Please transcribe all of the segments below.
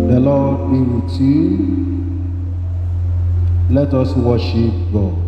The Lord be with you. Let us worship God.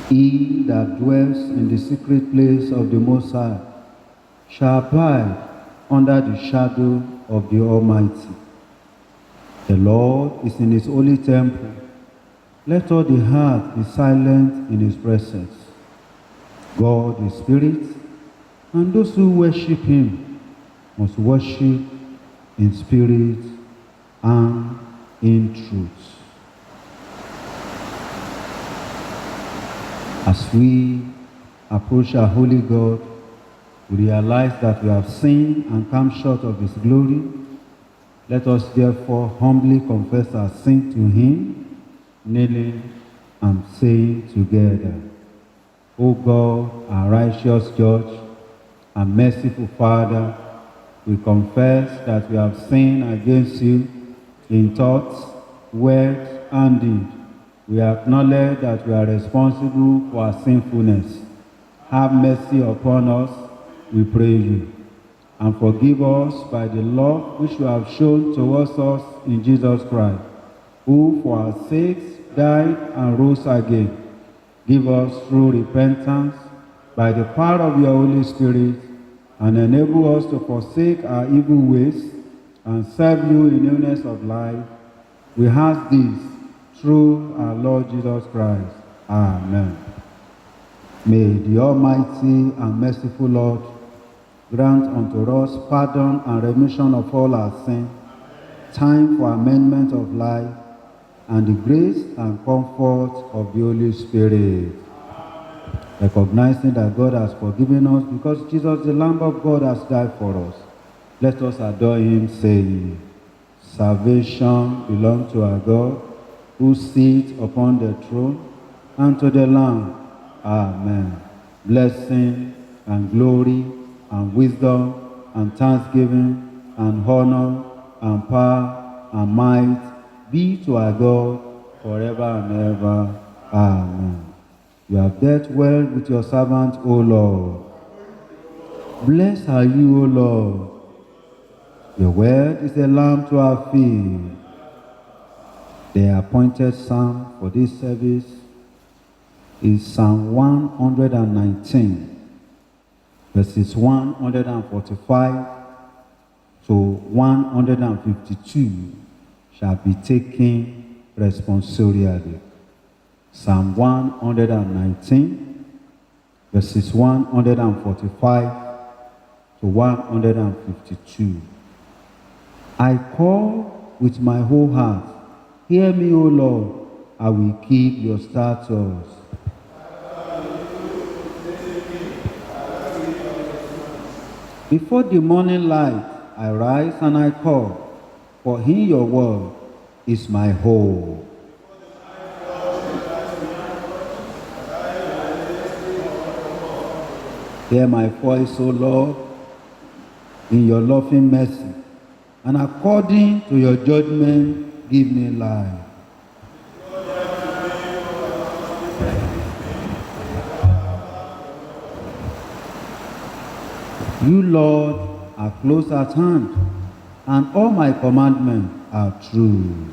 He that dwells in the secret place of the Most High shall abide under the shadow of the Almighty. The Lord is in his holy temple. Let all the heart be silent in his presence. God is spirit, and those who worship him must worship in spirit and in truth. As we approach our holy God, we realize that we have sinned and come short of his glory. Let us therefore humbly confess our sin to him, kneeling and saying together, O God, our righteous judge and merciful Father, we confess that we have sinned against you in thoughts, words, and deed. We acknowledge that we are responsible for our sinfulness. Have mercy upon us, we pray you, and forgive us by the love which you have shown towards us in Jesus Christ, who for our sakes died and rose again. Give us through repentance, by the power of your Holy Spirit, and enable us to forsake our evil ways and serve you in newness of life. We ask this through our Lord Jesus Christ. Amen. May the Almighty and merciful Lord grant unto us pardon and remission of all our sins, time for amendment of life, and the grace and comfort of the Holy Spirit. Recognizing that God has forgiven us because Jesus, the Lamb of God, has died for us, let us adore him, saying, salvation belongs to our God, who sits upon the throne, and to the Lamb. Amen. Blessing and glory and wisdom and thanksgiving and honor and power and might be to our God forever and ever. Amen. You have dealt well with your servant, O Lord. Blessed are you, O Lord. Your word is a lamp to our feet. The appointed psalm for this service is Psalm 119, verses 145 to 152 shall be taken responsorially. Psalm 119, verses 145 to 152. I call with my whole heart. Hear me, O Lord, I will keep your statutes. Before the morning light, I rise and I call, for in your word is my hope. Hear my voice, O Lord, in your loving mercy, and according to your judgment, give me life. You, Lord, are close at hand, and all my commandments are true.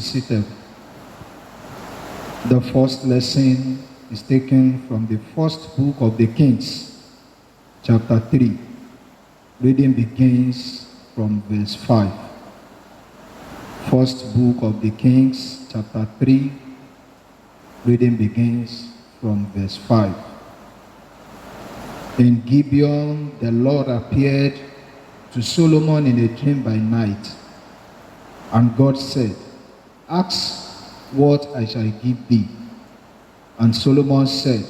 seated. The first lesson is taken from the first book of the Kings, chapter 3. Reading begins from verse 5. First book of the Kings, chapter 3. Reading begins from verse 5. In Gibeon, the Lord appeared to Solomon in a dream by night. And God said, "Ask what I shall give thee." And Solomon said,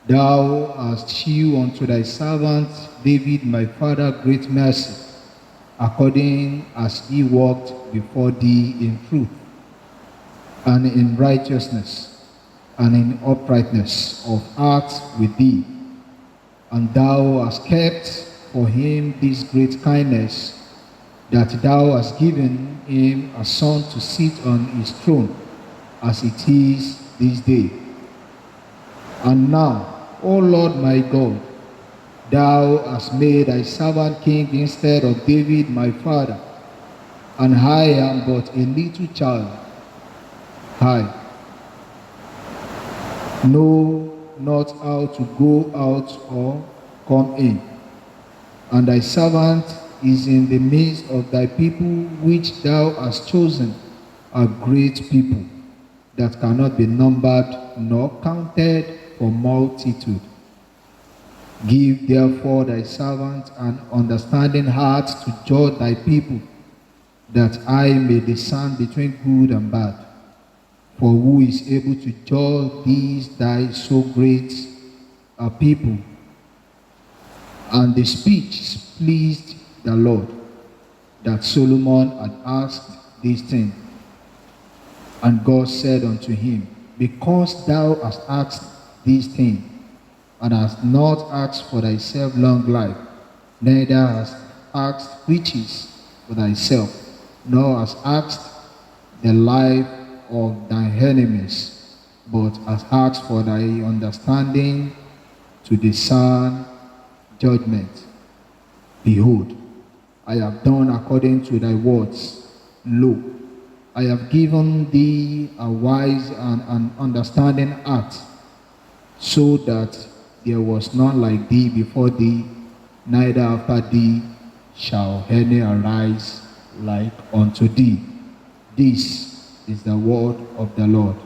"Thou hast shewed unto thy servant David my father great mercy, according as he walked before thee in truth, and in righteousness, and in uprightness of heart with thee. And thou hast kept for him this great kindness, that thou hast given him a son to sit on his throne, as it is this day. And now, O Lord my God, thou hast made thy servant king instead of David my father, and I am but a little child. I know not how to go out or come in, and thy servant is in the midst of thy people which thou hast chosen, a great people, that cannot be numbered nor counted for multitude. Give therefore thy servant an understanding heart to judge thy people, that I may discern between good and bad. For who is able to judge these thy so great a people?" And the speech pleased the Lord, that Solomon had asked this thing. And God said unto him, "Because thou hast asked this thing, and hast not asked for thyself long life, neither hast asked riches for thyself, nor hast asked the life of thy enemies, but hast asked for thy understanding to discern judgment. Behold, I have done according to thy words. Lo, I have given thee a wise and an understanding heart, so that there was none like thee before thee, neither after thee shall any arise like unto thee." This is the word of the Lord.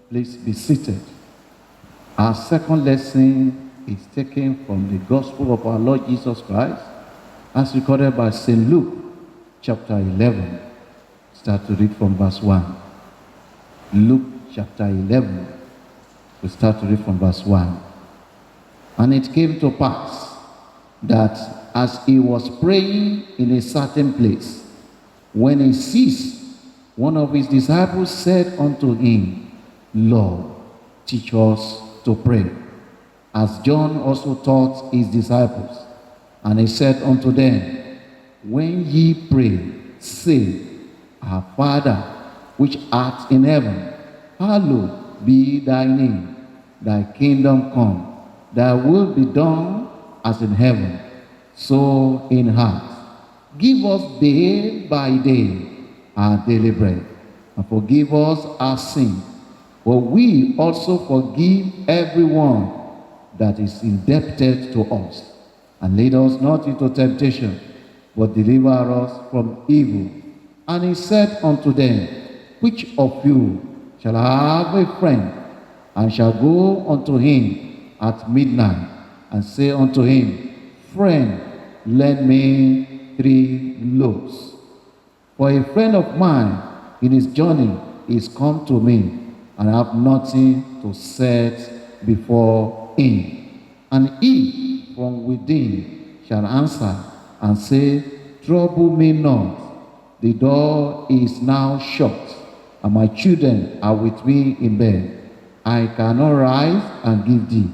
Please be seated. Our second lesson is taken from the Gospel of our Lord Jesus Christ, as recorded by St. Luke, chapter 11. Start to read from verse 1. Luke chapter 11. We start to read from verse 1. And it came to pass that as he was praying in a certain place, when he ceased, one of his disciples said unto him, "Lord, teach us to pray, as John also taught his disciples. And he said unto them, When ye pray, say, Our Father, which art in heaven, hallowed be thy name. Thy kingdom come, thy will be done as in heaven, so in earth. Give us day by day our daily bread, and forgive us our sins, for we also forgive everyone that is indebted to us. And lead us not into temptation, but deliver us from evil. And he said unto them, which of you shall have a friend, and shall go unto him at midnight, and say unto him, Friend, lend me 3 loaves. For a friend of mine in his journey is come to me, and I have nothing to set before him. And he from within shall answer and say, Trouble me not, the door is now shut, and my children are with me in bed. I cannot rise and give thee.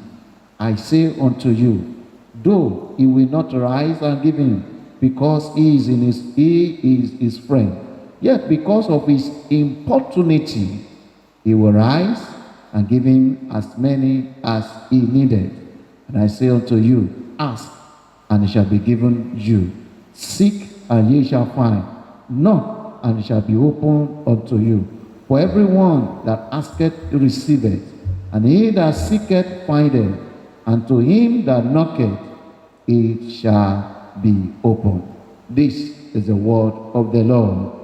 I say unto you, though he will not rise and give him, because he is his friend, yet because of his importunity, he will rise and give him as many as he needed. And I say unto you, ask, and it shall be given you. Seek, and ye shall find. Knock, and it shall be opened unto you. For everyone that asketh receiveth, and he that seeketh findeth, and to him that knocketh it shall be opened. This is the word of the Lord.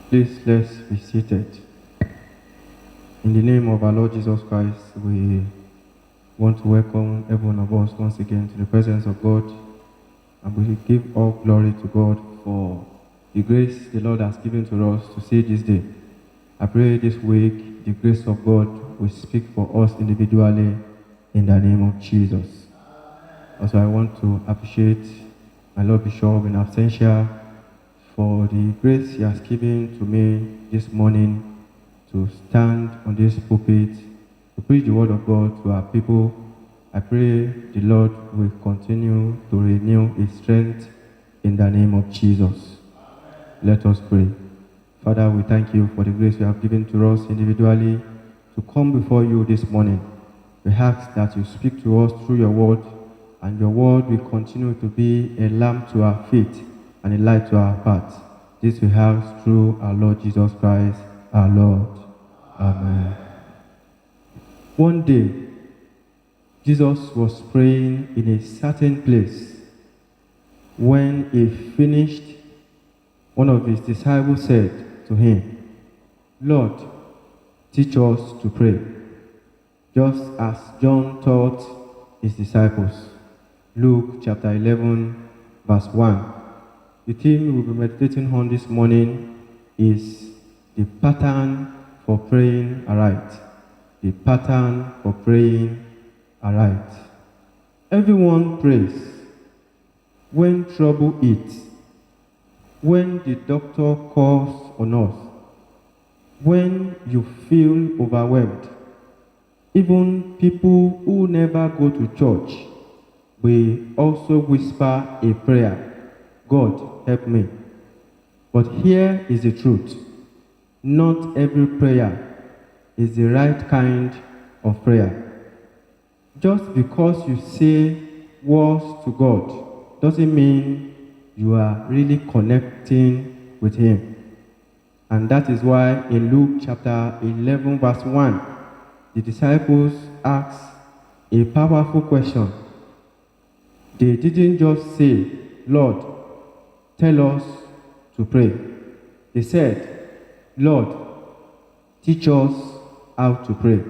Please, let's be seated. In the name of our Lord Jesus Christ, we want to welcome every one of us once again to the presence of God, and we give all glory to God for the grace the Lord has given to us to see this day. I pray this week the grace of God will speak for us individually in the name of Jesus. Also, I want to appreciate my Lord Bishop in absentia for the grace he has given to me this morning to stand on this pulpit to preach the word of God to our people. I pray the Lord will continue to renew his strength in the name of Jesus. Let us pray. Father, we thank you for the grace you have given to us individually to come before you this morning. We ask that you speak to us through your word, and your word will continue to be a lamp to our feet and a light to our path. This we have through our Lord Jesus Christ, our Lord. Amen. One day, Jesus was praying in a certain place. When he finished, one of his disciples said to him, Lord, teach us to pray, just as John taught his disciples. Luke chapter 11, verse 1. The theme we'll be meditating on this morning is the pattern for praying aright. The pattern for praying aright. Everyone prays when trouble hits, when the doctor calls on us, when you feel overwhelmed. Even people who never go to church will also whisper a prayer, God, help me. But here is the truth. Not every prayer is the right kind of prayer. Just because you say words to God doesn't mean you are really connecting with him. And that is why in Luke chapter 11 verse 1, the disciples asked a powerful question. They didn't just say, Lord, tell us to pray. They said, Lord, teach us how to pray.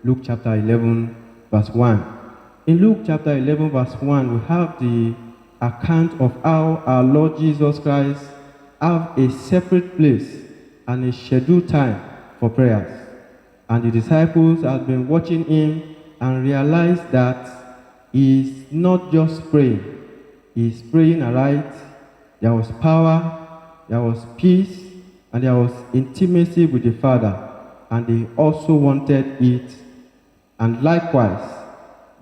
Luke chapter 11, verse 1. In Luke chapter 11, verse 1, we have the account of how our Lord Jesus Christ have a separate place and a scheduled time for prayers. And the disciples had been watching him and realized that he is not just praying, he is praying aright. There was power, there was peace, and there was intimacy with the Father, and they also wanted it. And likewise,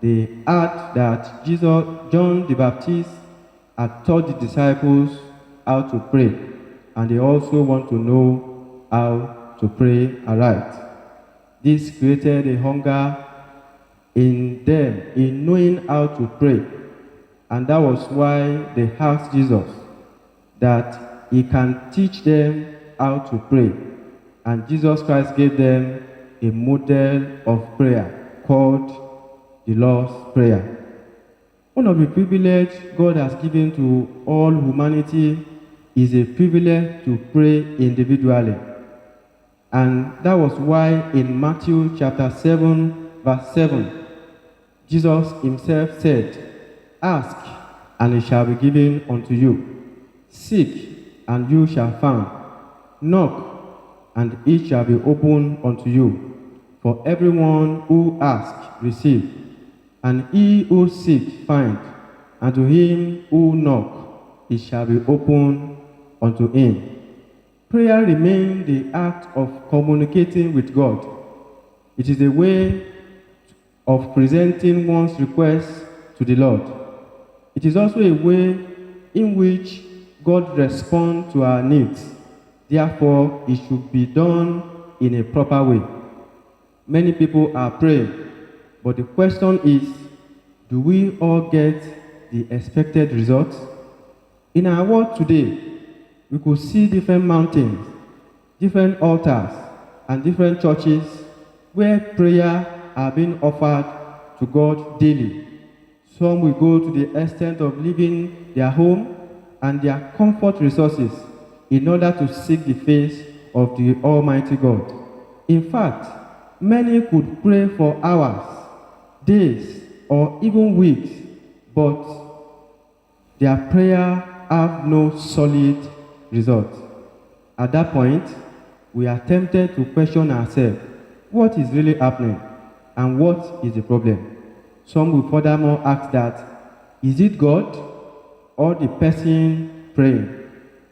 they heard that John the Baptist had taught the disciples how to pray, and they also want to know how to pray aright. This created a hunger in them in knowing how to pray, and that was why they asked Jesus that he can teach them how to pray. And Jesus Christ gave them a model of prayer called the Lord's Prayer. One of the privileges God has given to all humanity is a privilege to pray individually. And that was why in Matthew chapter 7, verse 7, Jesus himself said, "Ask, and it shall be given unto you. Seek, and you shall find. Knock, and it shall be opened unto you. For everyone who asks, receive, and he who seeks, find, and to him who knock, it shall be opened unto him." Prayer remains the act of communicating with God. It is a way of presenting one's request to the Lord. It is also a way in which God responds to our needs. Therefore, it should be done in a proper way. Many people are praying, but the question is, do we all get the expected results? In our world today, we could see different mountains, different altars, and different churches where prayer are being offered to God daily. Some will go to the extent of leaving their home and their comfort resources in order to seek the face of the Almighty God. In fact, many could pray for hours, days, or even weeks, but their prayer have no solid result. At that point, we are tempted to question ourselves, what is really happening and what is the problem? Some will furthermore ask that, is it God or the person praying?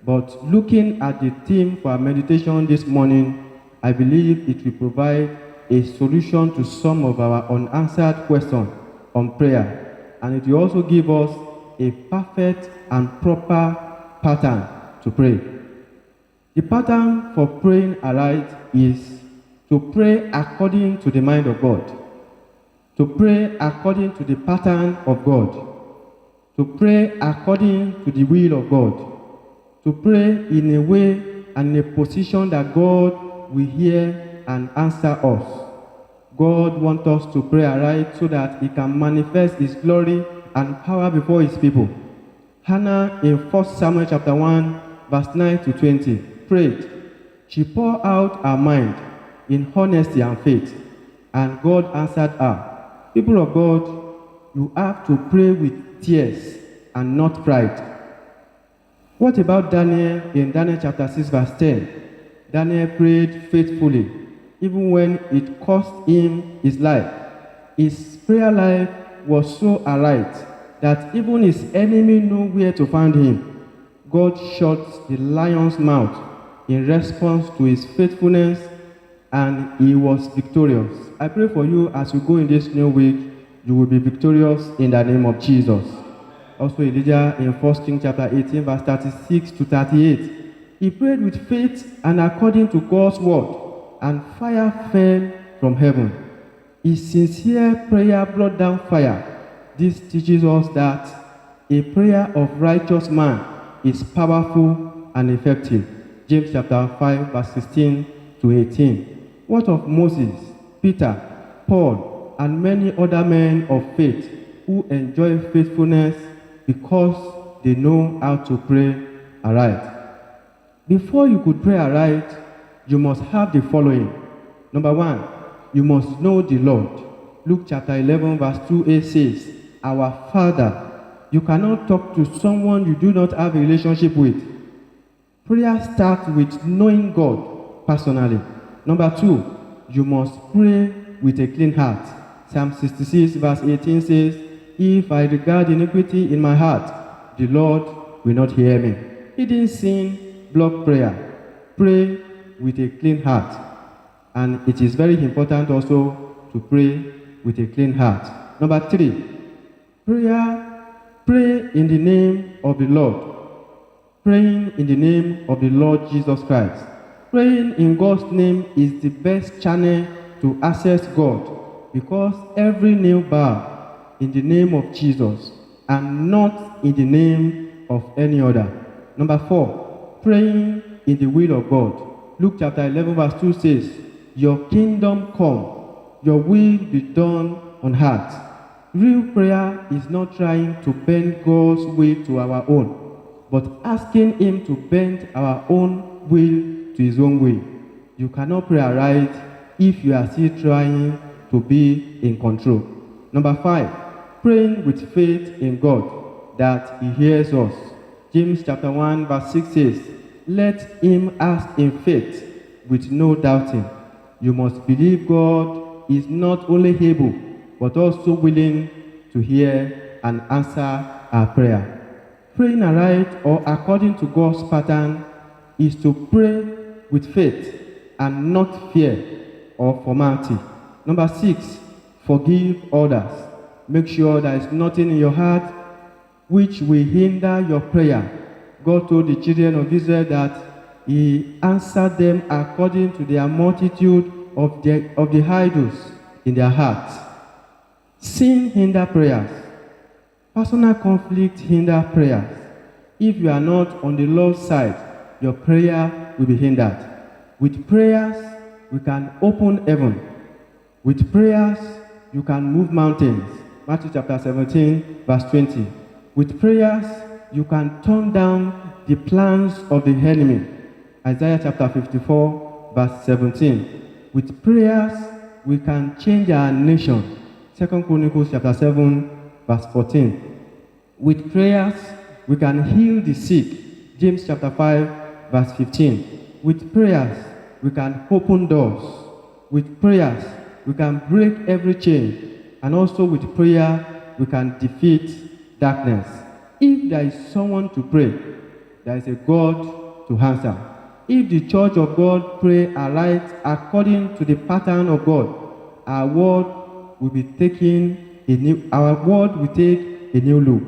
But looking at the theme for our meditation this morning, I believe it will provide a solution to some of our unanswered questions on prayer, and it will also give us a perfect and proper pattern to pray. The pattern for praying aright is to pray according to the mind of God, to pray according to the pattern of God, to pray according to the will of God, to pray in a way and in a position that God will hear and answer us. God wants us to pray aright so that He can manifest His glory and power before His people. Hannah in 1 Samuel chapter 1, verse 9 to 20, prayed. She poured out her mind in honesty and faith, and God answered her. People of God, you have to pray with tears and not pride. What about Daniel in Daniel chapter 6, verse 10? Daniel prayed faithfully, even when it cost him his life. His prayer life was so aright that even his enemy knew where to find him. God shut the lion's mouth in response to his faithfulness, and he was victorious. I pray for you as you go in this new week, you will be victorious in the name of Jesus. Also Elijah in 1 Kings chapter 18, verse 36 to 38. He prayed with faith and according to God's word, and fire fell from heaven. His sincere prayer brought down fire. This teaches us that a prayer of righteous man is powerful and effective. James chapter 5, verse 16 to 18. What of Moses, Peter, Paul, and many other men of faith who enjoy faithfulness because they know how to pray aright? Before you could pray aright, you must have the following. Number one, you must know the Lord. Luke chapter 11, verse 2a says, Our Father, you cannot talk to someone you do not have a relationship with. Prayer starts with knowing God personally. Number 2, you must pray with a clean heart. Psalm 66 verse 18 says, if I regard iniquity in my heart, the Lord will not hear me. Hidden sin block prayer. Pray with a clean heart. And it is very important also to pray with a clean heart. Number 3, pray in the name of the Lord. Praying in the name of the Lord Jesus Christ. Praying in God's name is the best channel to access God, because every knee bow in the name of Jesus and not in the name of any other. Number 4, praying in the will of God. Luke chapter 11 verse 2 says, your kingdom come, your will be done on earth. Real prayer is not trying to bend God's will to our own, but asking him to bend our own will to his own way. You cannot pray aright if you are still trying to be in control. Number 5, praying with faith in God that he hears us. James chapter 1 verse 6 says, let him ask in faith with no doubting. You must believe God is not only able, but also willing to hear and answer our prayer. Praying aright or according to God's pattern is to pray with faith and not fear or formality. Number 6, forgive others. Make sure there is nothing in your heart which will hinder your prayer. God told the children of Israel that he answered them according to their multitude of the idols in their hearts. Sin hinder prayers. Personal conflict hinder prayers. If you are not on the Lord's side, your prayer will be hindered. With prayers, we can open heaven. With prayers, you can move mountains. Matthew chapter 17, verse 20. With prayers, you can turn down the plans of the enemy. Isaiah chapter 54, verse 17. With prayers, we can change our nation. 2 Chronicles chapter 7, verse 14. With prayers, we can heal the sick. James chapter 5, verse 15. With prayers, we can open doors. With prayers, we can break every chain. And also with prayer, we can defeat darkness. If there is someone to pray, there is a God to answer. If the church of God pray aright according to the pattern of God, our word will take a new look.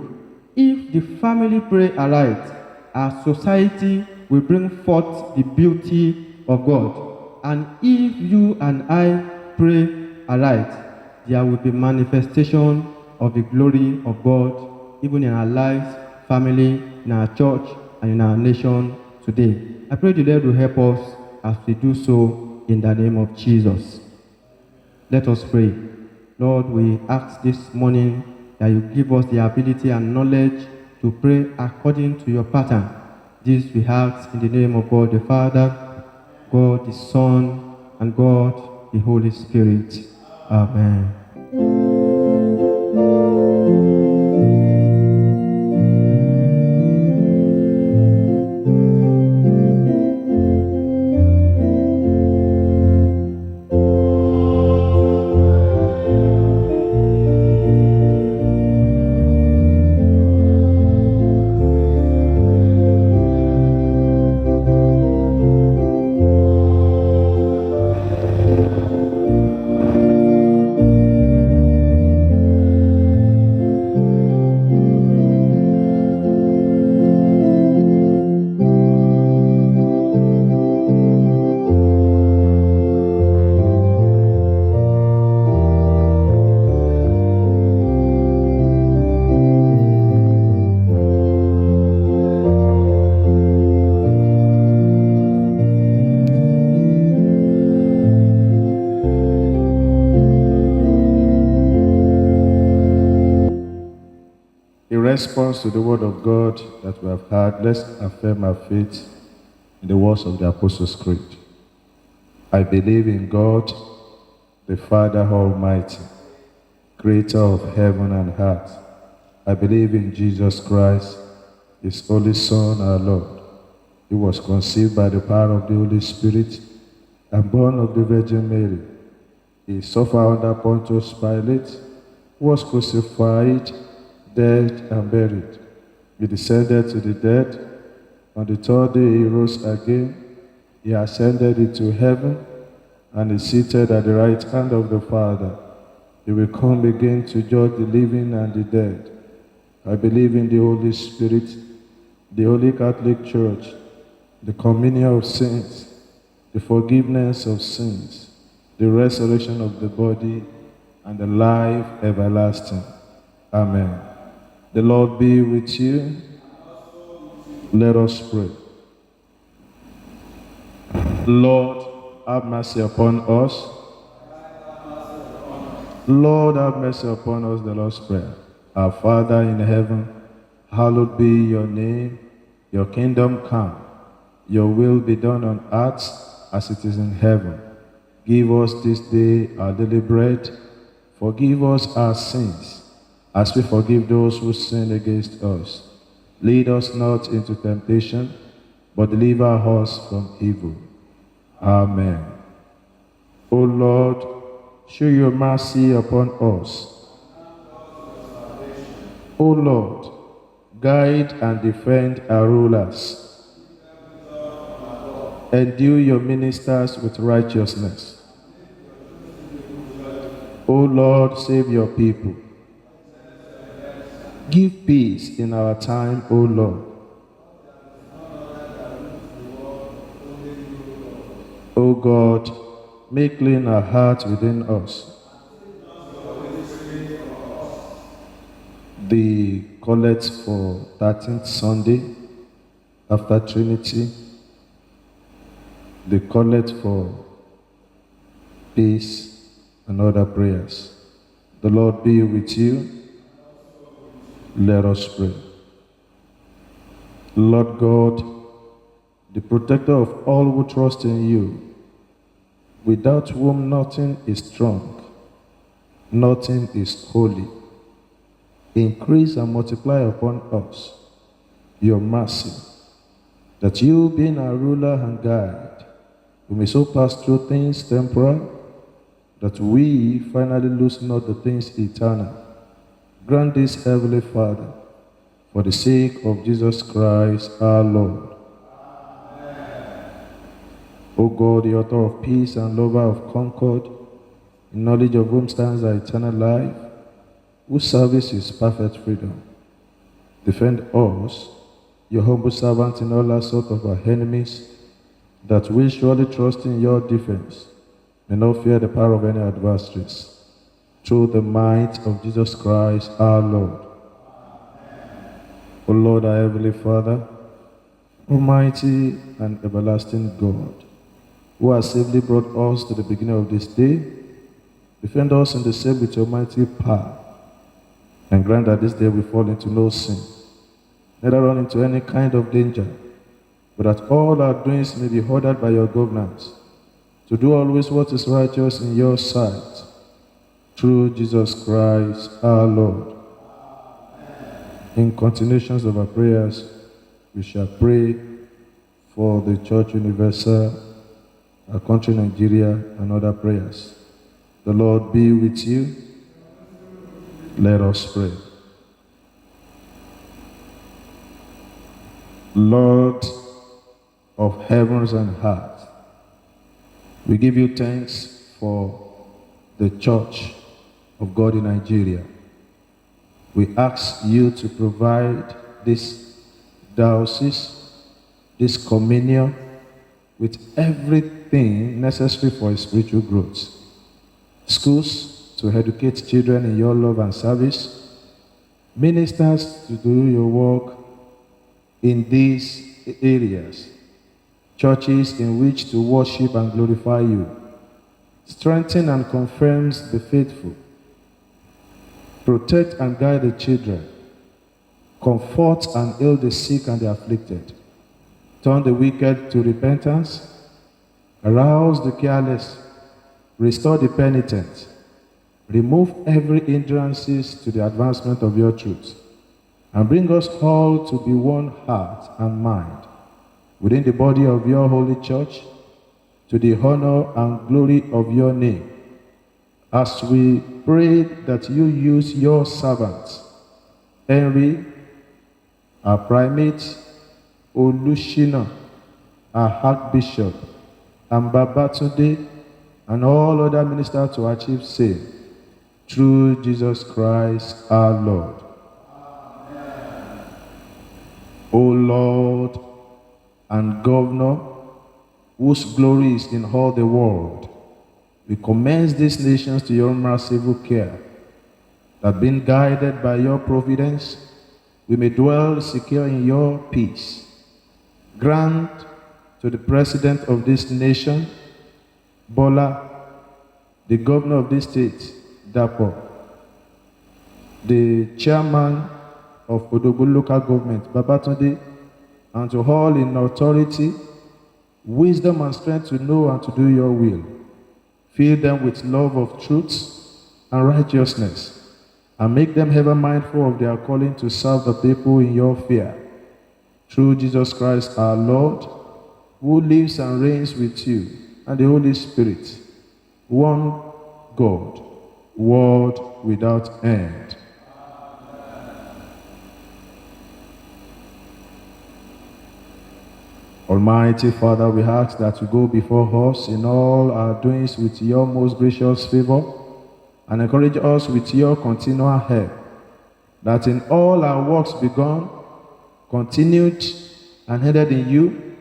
If the family pray aright, our society will bring forth the beauty of God. And if you and I pray aright, there will be manifestation of the glory of God, even in our lives, family, in our church, and in our nation today. I pray the Lord will help us as we do so in the name of Jesus. Let us pray. Lord, we ask this morning that you give us the ability and knowledge to pray according to your pattern. This we ask in the name of God the Father, God the Son, and God the Holy Spirit. Amen. In response to the word of God that we have heard, let's affirm our faith in the words of the Apostles' Creed. I believe in God, the Father Almighty, creator of heaven and earth. I believe in Jesus Christ, his only Son, our Lord. He was conceived by the power of the Holy Spirit and born of the Virgin Mary. He suffered under Pontius Pilate, was crucified, dead, and buried. He descended to the dead. On the third day he rose again. He ascended into heaven and is seated at the right hand of the Father. He will come again to judge the living and the dead. I believe in the Holy Spirit, the Holy Catholic Church, the communion of saints, the forgiveness of sins, the resurrection of the body, and the life everlasting. Amen. The Lord be with you. Let us pray. Lord, have mercy upon us. Lord, have mercy upon us, the Lord's Prayer. Our Father in heaven, hallowed be your name. Your kingdom come. Your will be done on earth as it is in heaven. Give us this day our daily bread. Forgive us our sins, as we forgive those who sin against us. Lead us not into temptation, but deliver us from evil. Amen. O Lord, show your mercy upon us. O Lord, guide and defend our rulers. Endue your ministers with righteousness. O Lord, save your people. Give peace in our time, O Lord. O God, make clean our hearts within us. The collect for 13th Sunday after Trinity, the collect for peace and other prayers. The Lord be with you. Let us pray. Lord God, the protector of all who trust in you, without whom nothing is strong, nothing is holy, increase and multiply upon us your mercy, that you, being our ruler and guide, we may so pass through things temporal, that we finally lose not the things eternal. Grant this, Heavenly Father, for the sake of Jesus Christ our Lord. Amen. O God, the author of peace and lover of concord, in knowledge of whom stands our eternal life, whose service is perfect freedom, defend us, your humble servants, in all assault of our enemies, that we, surely trust in your defense, may not fear the power of any adversaries. Through the might of Jesus Christ our Lord. Amen. O Lord, our Heavenly Father, Almighty and everlasting God, who has safely brought us to the beginning of this day, defend us in the same with your mighty power, and grant that this day we fall into no sin, neither run into any kind of danger, but that all our doings may be ordered by your governance, to do always what is righteous in your sight, through Jesus Christ our Lord. Amen. In continuations of our prayers, we shall pray for the Church Universal, our country Nigeria, and other prayers. The Lord be with you. Let us pray. Lord of heavens and earth, we give you thanks for the Church of God in Nigeria. We ask you to provide this diocese, this communion, with everything necessary for its spiritual growth. Schools to educate children in your love and service, ministers to do your work in these areas, churches in which to worship and glorify you, strengthen and confirms the faithful, protect and guide the children, comfort and heal the sick and the afflicted, turn the wicked to repentance, arouse the careless, restore the penitent, remove every hindrances to the advancement of your truth, and bring us all to be one heart and mind within the body of your holy church, to the honor and glory of your name, as we pray that you use your servants, Henry, our primate, Olushina, our Archbishop, and Babatunde, and all other ministers to achieve same, through Jesus Christ our Lord. Amen. O Lord and Governor, whose glory is in all the world, we commend these nations to your merciful care, that being guided by your providence, we may dwell secure in your peace. Grant to the President of this nation, Bola, the Governor of this state, Dapo, the Chairman of Odogwu Local Government, Babatunde, and to all in authority, wisdom and strength to know and to do your will. Fill them with love of truth and righteousness, and make them ever mindful of their calling to serve the people in your fear. Through Jesus Christ our Lord, who lives and reigns with you and the Holy Spirit, one God, world without end. Almighty Father, we ask that you go before us in all our doings with your most gracious favor, and encourage us with your continual help, that in all our works begun, continued, and headed in you,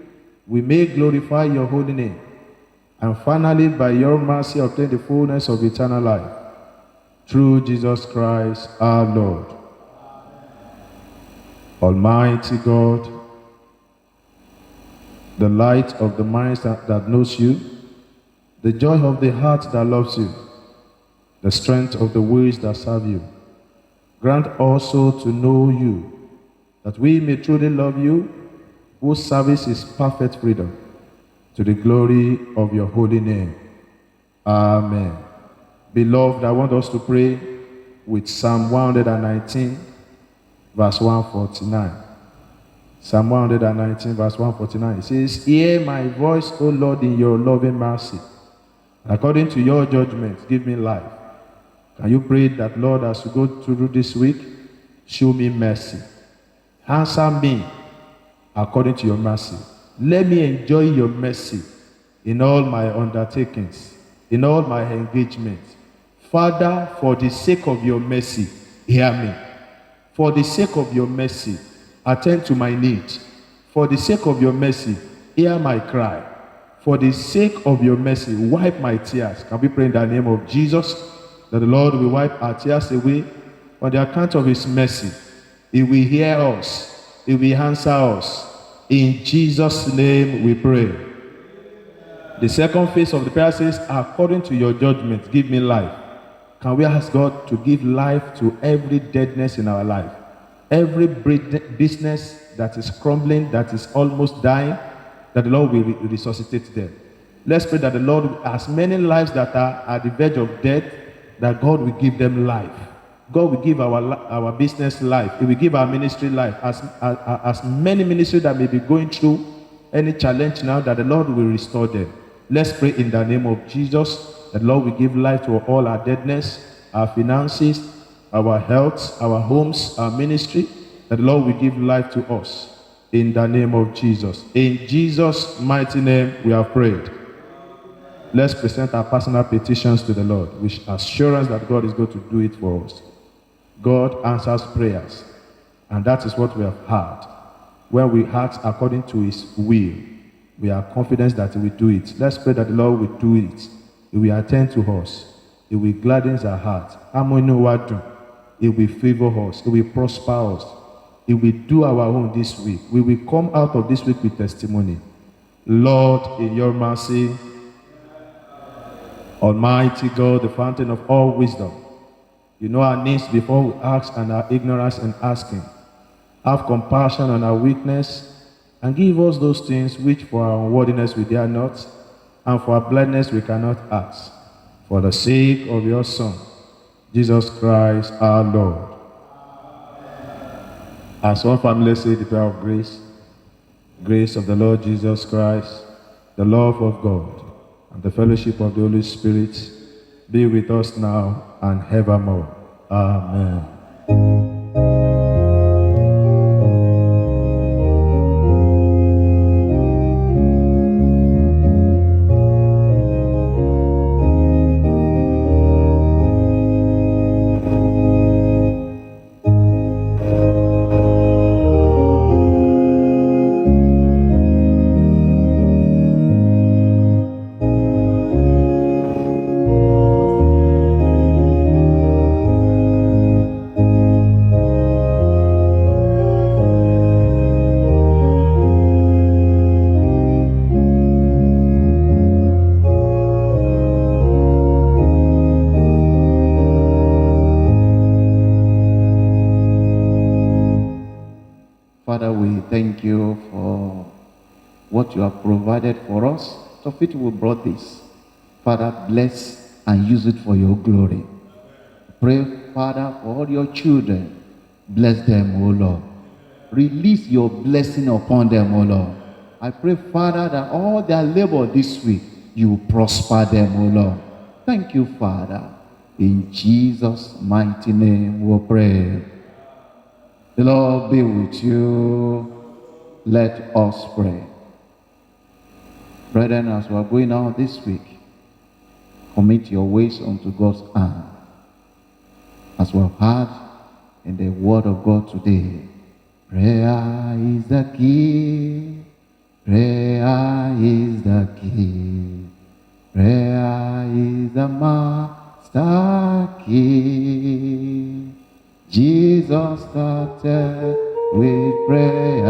we may glorify your holy name, and finally, by your mercy, obtain the fullness of eternal life. Through Jesus Christ our Lord. Almighty God, the light of the mind that knows you, the joy of the heart that loves you, the strength of the ways that serve you, grant also to know you, that we may truly love you, whose service is perfect freedom, to the glory of your holy name. Amen. Beloved, I want us to pray with Psalm 119, verse 149. Psalm 119, verse 149. It says, "Hear my voice, O Lord, in your loving mercy. According to your judgment, give me life." Can you pray that, Lord, as we go through this week, show me mercy. Answer me according to your mercy. Let me enjoy your mercy in all my undertakings, in all my engagements. Father, for the sake of your mercy, hear me. For the sake of your mercy, attend to my need. For the sake of your mercy, hear my cry. For the sake of your mercy, wipe my tears. Can we pray in the name of Jesus that the Lord will wipe our tears away on the account of his mercy? He will hear us. He will answer us. In Jesus' name we pray. The second phase of the prayer says, according to your judgment, give me life. Can we ask God to give life to every deadness in our life? Every business that is crumbling, that is almost dying, that the Lord will resuscitate them. Let's pray that the Lord, as many lives that are at the verge of death, that God will give them life. God will give our business life. He will give our ministry life. As many ministries that may be going through any challenge now, that the Lord will restore them. Let's pray in the name of Jesus that the Lord will give life to all our deadness, our finances, our health, our homes, our ministry, that the Lord will give life to us in the name of Jesus. In Jesus' mighty name we have prayed. Let's present our personal petitions to the Lord with assurance that God is going to do it for us. God answers prayers, and that is what we have heard. When we ask according to his will, we are confident that he will do it. Let's pray that the Lord will do it. He will attend to us. He will gladden our heart. He will favor us. He will prosper us. He will do our own this week. We will come out of this week with testimony. Lord, in your mercy, Almighty God, the fountain of all wisdom, you know our needs before we ask and our ignorance in asking. Have compassion on our weakness and give us those things which for our unworthiness we dare not, and for our blindness we cannot ask. For the sake of your Son, Jesus Christ our Lord. As one family say the prayer of grace, grace of the Lord Jesus Christ, the love of God, and the fellowship of the Holy Spirit be with us now and evermore. Amen. Father, we thank you for what you have provided for us. So fit we brought this. Father, bless and use it for your glory. Pray, Father, for all your children. Bless them, O Lord. Release your blessing upon them, O Lord. I pray, Father, that all their labor this week, you prosper them, O Lord. Thank you, Father. In Jesus' mighty name we pray. The Lord be with you. Let us pray. Brethren, as we are going out this week, commit your ways unto God's hand. As we have heard in the word of God today, prayer is the key. Prayer is the key. Prayer is the master key. Jesus started with prayer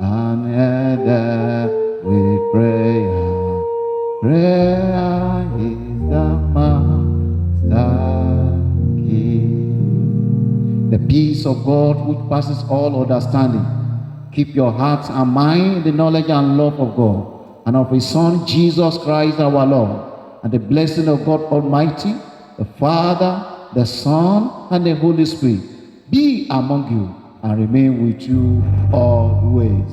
and ended with prayer. Prayer is the master key. The peace of God which passes all understanding, keep your hearts and mind in the knowledge and love of God and of His Son Jesus Christ our Lord, and the blessing of God Almighty, the Father, the Son, and the Holy Spirit be among you and remain with you always.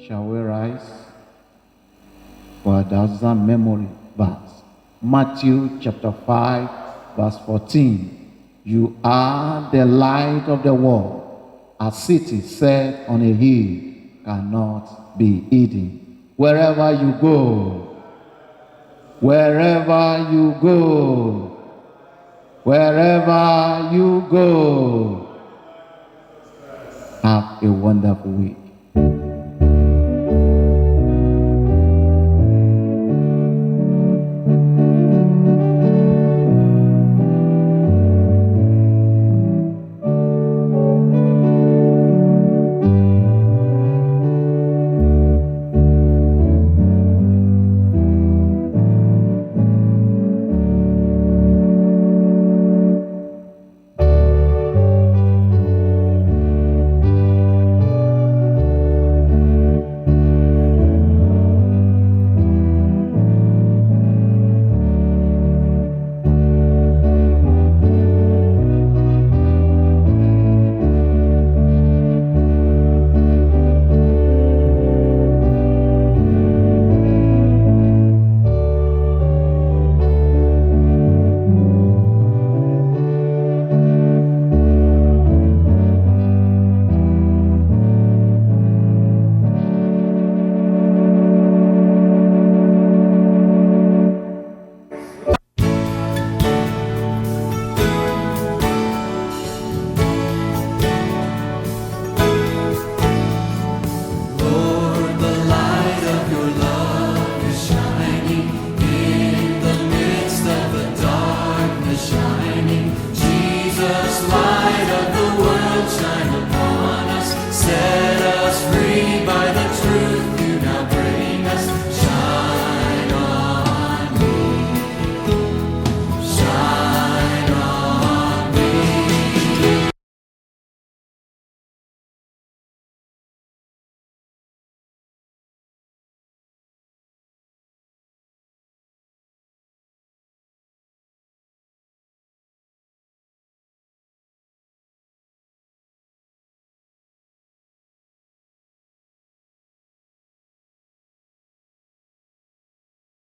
Shall we rise for a thousand memory verse? Matthew chapter 5, verse 14. You are the light of the world. A city set on a hill cannot be hidden. Wherever you go, wherever you go, wherever you go, have a wonderful week.